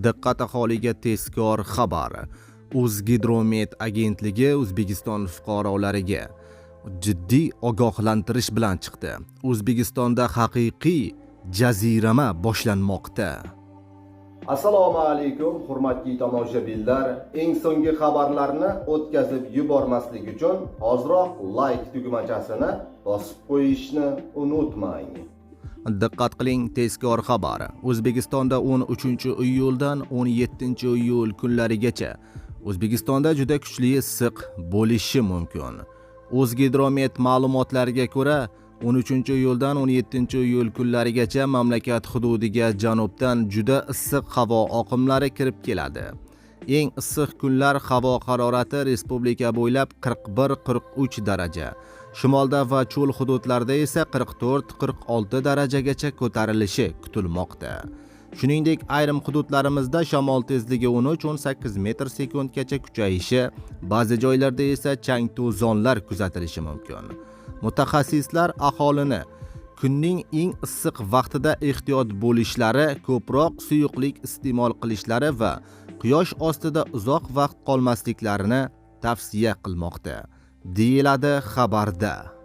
Diqqat aholiga tezkor xabar. O'zgidromet agentligi O'zbekiston fuqarolariga jiddiy ogohlantirish bilan chiqdi. O'zbekistonda haqiqiy jazirama boshlanmoqda. Assalomu alaykum hurmatli tomoshabinlar. Eng so'nggi xabarlarni o'tkazib yubormaslik uchun hozirroq like tugmachasini bosib qo'yishni unutmang. Diqqat qiling, tezkor xabar. O'zbekistonda 13-iyuldan 17-iyul kunlarigacha O'zbekistonda juda kuchli issiq bo'lishi mumkin. O'zgidromet ma'lumotlariga ko'ra, 13-iyuldan 17-iyul kunlarigacha mamlakat hududiga janubdan juda issiq havo oqimlari kirib keladi. Eng issiq kunlar havo harorati respublika bo'ylab 41-43 daraja, shimolda va cho'l hududlarda esa 44-46 darajagacha ko'tarilishi kutilmoqda. Shuningdek, ayrim hududlarimizda shamol tezligi 13-18 metr/sekundgacha kuchayishi, ba'zi joylarda esa chang to'zonlar kuzatilishi mumkin. Mutaxassislar aholini kunning eng issiq vaqtida ehtiyot bo'lishlari, ko'proq suyuqlik iste'mol qilishlari va quyosh ostida uzoq vaqt qolmasliklarini tavsiya qilmoqda, deyiladi xabarda.